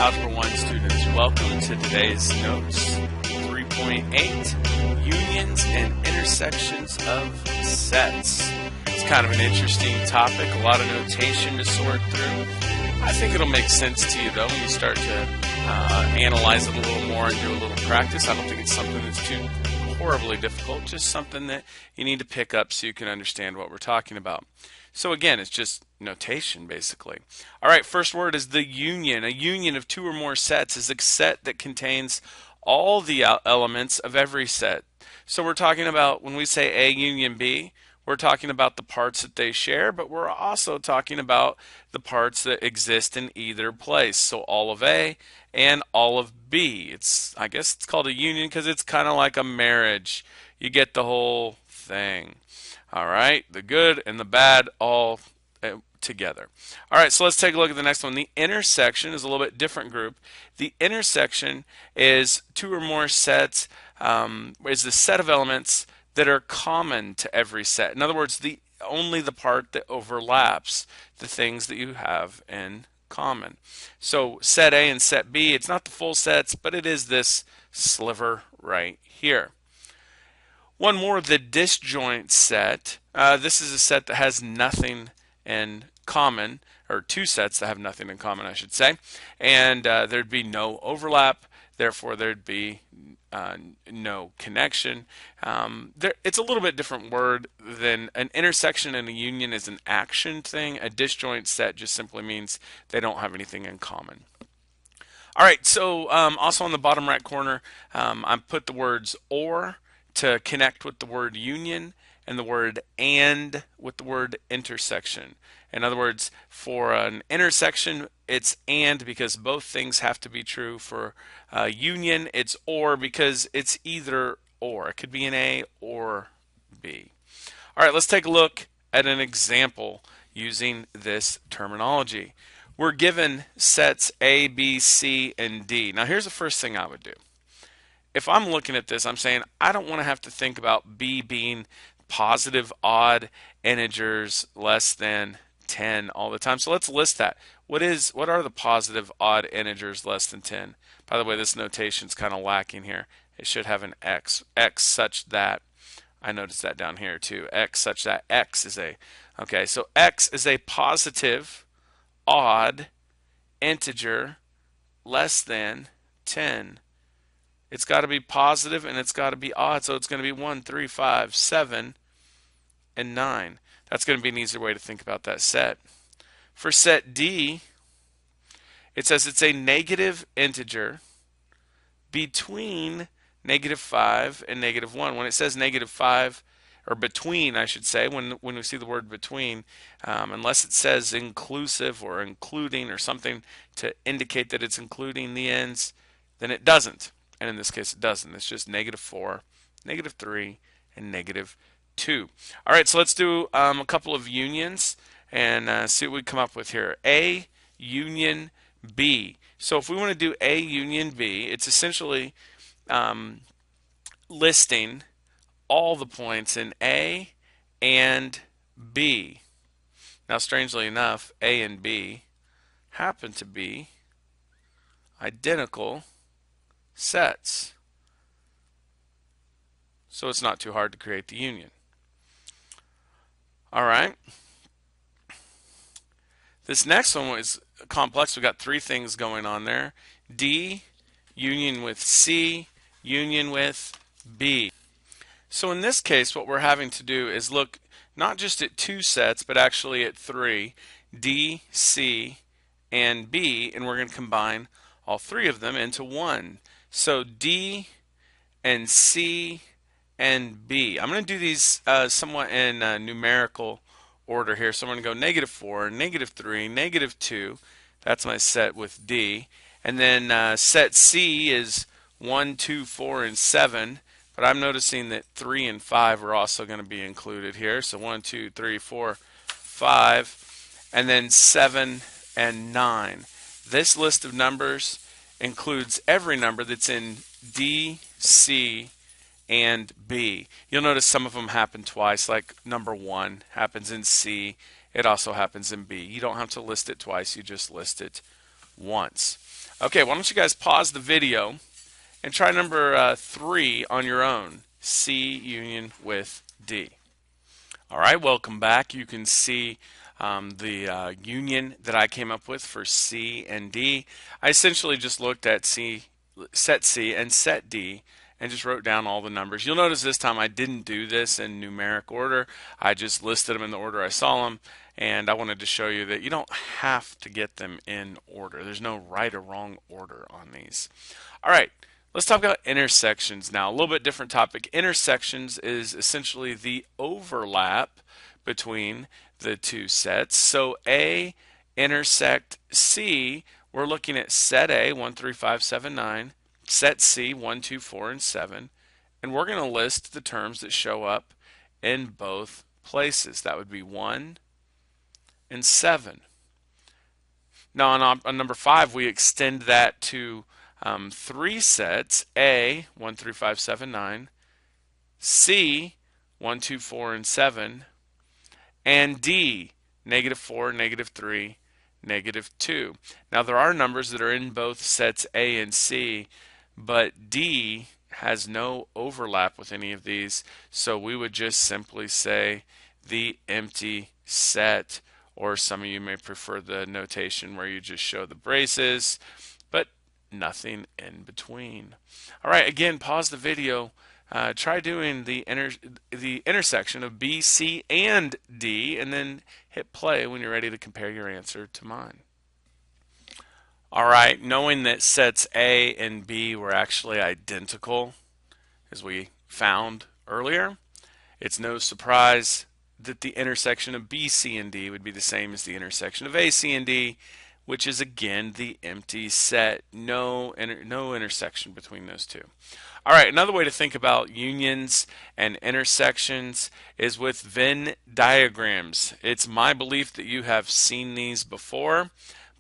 Algebra 1 students, welcome to today's notes. 3.8, Unions and Intersections of Sets. It's kind of an interesting topic, a lot of notation to sort through. I think it'll make sense to you though when you start to analyze it a little more and do a little practice. I don't think it's something that's too horribly difficult, just something that you need to pick up so you can understand what we're talking about. So again, it's just notation basically. All right, first word is the union. A union of two or more sets is a set that contains all the elements of every set. So we're talking about, when we say A union B, we're talking about the parts that they share, but we're also talking about the parts that exist in either place. So all of A and all of B. I guess it's called a union because it's kind of like a marriage. You get the whole thing. All right, the good and the bad all together. All right, so let's take a look at the next one. The intersection is a little bit different group. The intersection is two or more sets, is the set of elements that are common to every set. In other words, only the part that overlaps the things that you have in common. So set A and set B, it's not the full sets, but it is this sliver right here. One more, the disjoint set. This is a set that has nothing in common, or two sets that have nothing in common, I should say. And there'd be no overlap, therefore there'd be no connection. It's a little bit different word than an intersection and a union is an action thing. A disjoint set just simply means they don't have anything in common. All right, so also on the bottom right corner, I put the words or to connect with the word union and the word and with the word intersection. In other words, for an intersection, it's and because both things have to be true. For union, it's or because it's either or. It could be an A or B. All right, let's take a look at an example using this terminology. We're given sets A, B, C, and D. Now here's the first thing I would do. If I'm looking at this, I'm saying I don't want to have to think about B being positive odd integers less than 10 all the time. So let's list that. What are the positive odd integers less than 10? By the way, this notation is kind of lacking here. It should have an x such that, I noticed that down here too, x such that x is okay, so x is a positive odd integer less than 10. It's got to be positive and it's got to be odd, so it's going to be 1, 3, 5, 7, and 9. That's going to be an easier way to think about that set. For set D, it says it's a negative integer between -5 and -1. When it says -5, or between, I should say, when we see the word between, unless it says inclusive or including or something to indicate that it's including the ends, then it doesn't. And in this case it doesn't. It's just -4, -3, and -2. All right, so let's do a couple of unions and see what we come up with here. A union B. So if we want to do A union B, it's essentially listing all the points in A and B. Now strangely enough, A and B happen to be identical sets. So it's not too hard to create the union. All right. This next one is complex. We've got three things going on there. D, union with C, union with B. So in this case, what we're having to do is look not just at two sets, but actually at three, D, C, and B, and we're going to combine all three of them into one. So D and C and B. I'm going to do these somewhat in numerical order here. So I'm going to go -4, -3, -2. That's my set with D. And then set C is 1, 2, 4, and 7. But I'm noticing that 3 and 5 are also going to be included here. So 1, 2, 3, 4, 5. And then 7 and 9. This list of numbers includes every number that's in D, C, and B. You'll notice some of them happen twice, like number 1 happens in C. It also happens in B. You don't have to list it twice, you just list it once. Okay, why don't you guys pause the video and try number 3 on your own. C union with D. All right, welcome back. You can see the union that I came up with for C and D. I essentially just looked at set C and set D and just wrote down all the numbers. You'll notice this time I didn't do this in numeric order. I just listed them in the order I saw them, and I wanted to show you that you don't have to get them in order. There's no right or wrong order on these. All right. Let's talk about intersections now. A little bit different topic. Intersections is essentially the overlap between the two sets. So A intersect C, we're looking at set A, 1, 3, 5, 7, 9, set C, 1, 2, 4, and 7, and we're going to list the terms that show up in both places. That would be 1 and 7. Now on number 5, we extend that to 3 sets: A, 1, 3, 5, 7, 9, C, 1, 2, 4, and 7, and D, -4, -3, -2. Now there are numbers that are in both sets A and C, but D has no overlap with any of these, so we would just simply say the empty set, or some of you may prefer the notation where you just show the braces, but nothing in between. All right, again, pause the video. Try doing the intersection of B, C, and D, and then hit play when you're ready to compare your answer to mine. All right, knowing that sets A and B were actually identical, as we found earlier, it's no surprise that the intersection of B, C, and D would be the same as the intersection of A, C, and D, which is again the empty set. No intersection between those two. All right, another way to think about unions and intersections is with Venn diagrams. It's my belief that you have seen these before,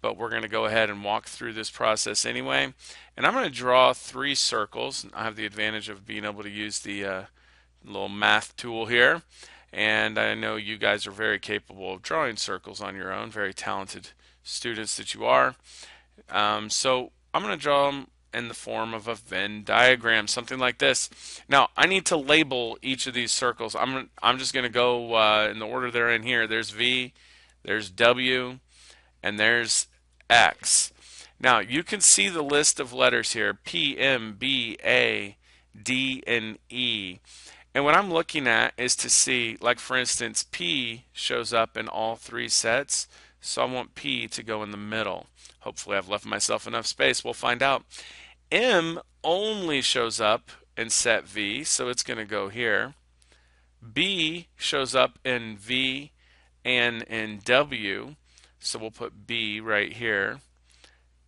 but we're going to go ahead and walk through this process anyway. And I'm going to draw 3 circles. I have the advantage of being able to use the little math tool here. And I know you guys are very capable of drawing circles on your own, very talented students that you are. So I'm going to draw them in the form of a Venn diagram, something like this. Now I need to label each of these circles. I'm just going to go in the order they're in here. There's V, there's W, and there's X. Now you can see the list of letters here: P, M, B, A, D, and E. And what I'm looking at is to see, like for instance, P shows up in all 3 sets, so I want P to go in the middle. Hopefully I've left myself enough space. We'll find out. M only shows up in set V, so it's going to go here. B shows up in V and in W, so we'll put B right here.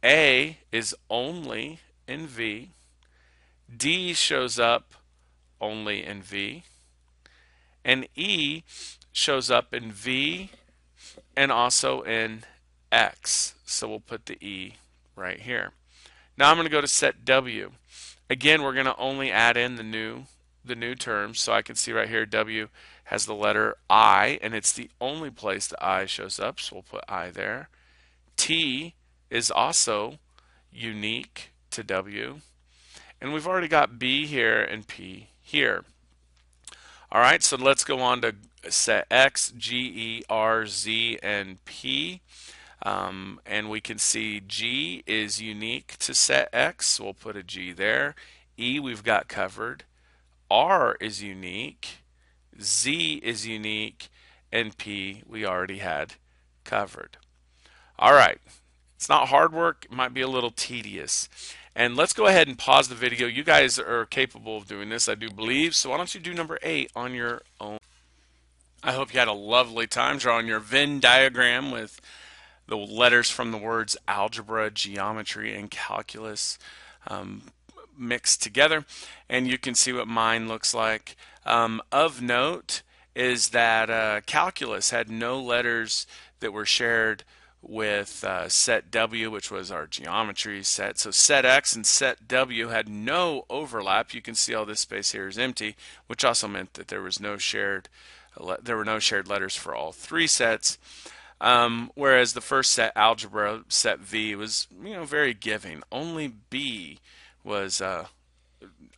A is only in V. D shows up only in V, and E shows up in V and also in X, so we'll put the E right here. Now I'm going to go to set W. Again, we're going to only add in the new terms, so I can see right here W has the letter I, and it's the only place the I shows up, so we'll put I there. T is also unique to W, and we've already got B here and P here. All right, so let's go on to set X, G, E, R, Z, and P. And we can see G is unique to set X, so we'll put a G there. E we've got covered. R is unique. Z is unique. And P we already had covered. All right, it's not hard work. It might be a little tedious. And let's go ahead and pause the video. You guys are capable of doing this, I do believe. So why don't you do number 8 on your own? I hope you had a lovely time drawing your Venn diagram with the letters from the words algebra, geometry, and calculus mixed together. And you can see what mine looks like. Of note is that calculus had no letters that were shared with set W, which was our geometry set. So set X and set W had no overlap. You can see all this space here is empty, which also meant that there were no shared letters for all 3 sets. Whereas the first set, algebra, set V, was very giving. Only B was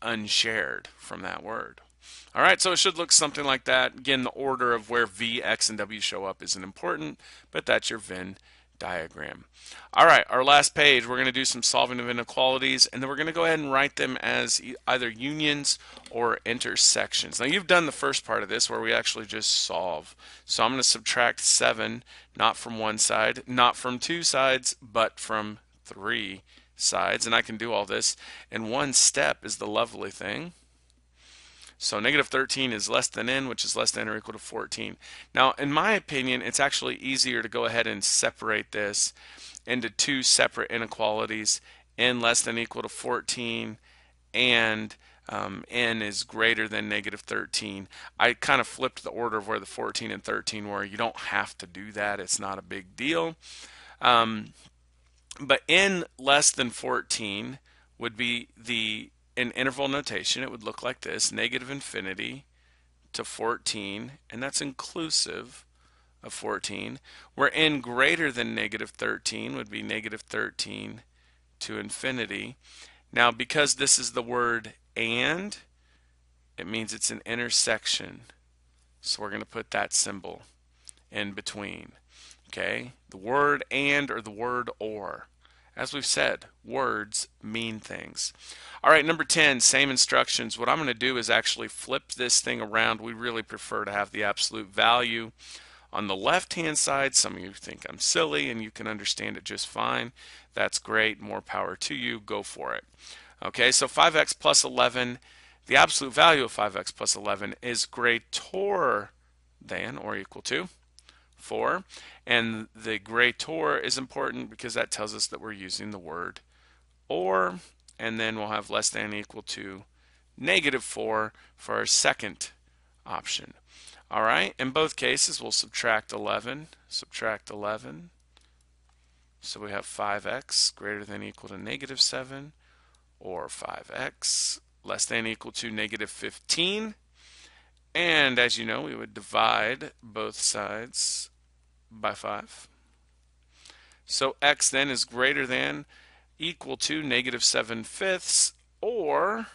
unshared from that word. All right, so it should look something like that. Again, the order of where V, X, and W show up isn't important, but that's your Venn diagram. All right, our last page, we're going to do some solving of inequalities, and then we're going to go ahead and write them as either unions or intersections. Now, you've done the first part of this where we actually just solve. So I'm going to subtract 7, not from one side, not from two sides, but from 3 sides, and I can do all this in one step is the lovely thing. So negative 13 is less than n, which is less than or equal to 14. Now, in my opinion, it's actually easier to go ahead and separate this into two separate inequalities, n less than or equal to 14 and n is greater than negative 13. I kind of flipped the order of where the 14 and 13 were. You don't have to do that. It's not a big deal. But n less than 14 would be in interval notation. It would look like this: negative infinity to 14, and that's inclusive of 14. Where n greater than negative 13 would be negative 13 to infinity. Now, because this is the word and, it means it's an intersection. So we're going to put that symbol in between. Okay, the word and or the word or. As we've said, words mean things. All right, number 10, same instructions. What I'm going to do is actually flip this thing around. We really prefer to have the absolute value on the left-hand side. Some of you think I'm silly, and you can understand it just fine. That's great. More power to you. Go for it. Okay, so 5x plus 11, the absolute value of 5x plus 11 is greater than or equal to 4, and the greater is important because that tells us that we're using the word or, and then we'll have less than equal to negative 4 for our second option. All right, in both cases we'll subtract 11, so we have 5x greater than equal to negative 7, or 5x less than equal to negative 15. And as you know, we would divide both sides by 5. So x then is greater than equal to negative 7/5, or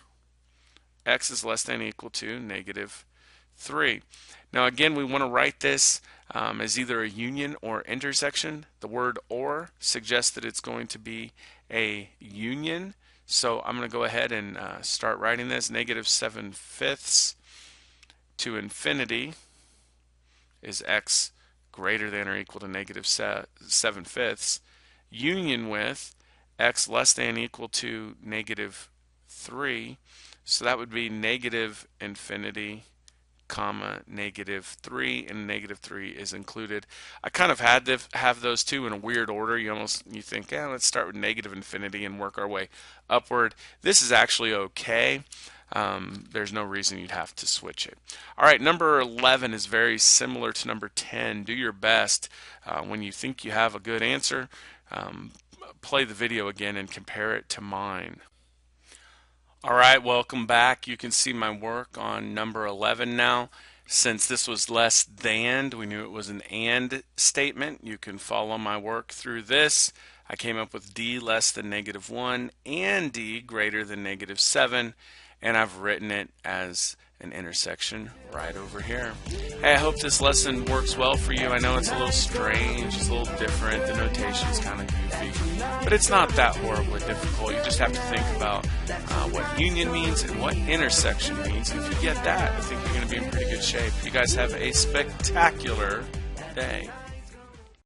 x is less than equal to negative 3. Now again, we want to write this as either a union or intersection. The word or suggests that it's going to be a union. So I'm going to go ahead and start writing this. Negative 7/5 to infinity is x greater than or equal to negative 7/5, union with x less than equal to negative 3. So that would be negative infinity comma negative 3, and negative 3 is included. I kind of had to have those two in a weird order. You think, let's start with negative infinity and work our way upward. This is actually okay. There's no reason you'd have to switch it. All right, number 11 is very similar to number 10. Do your best when you think you have a good answer. Play the video again and compare it to mine. All right, welcome back. You can see my work on number 11 now. Since this was less than, we knew it was an and statement. You can follow my work through this. I came up with d less than negative 1 and d greater than negative 7, and I've written it as an intersection right over here. Hey, I hope this lesson works well for you. I know it's a little strange, it's a little different, the notation's kind of goofy, but it's not that horribly difficult. You just have to think about what union means and what intersection means. And if you get that, I think you're going to be in pretty good shape. You guys have a spectacular day.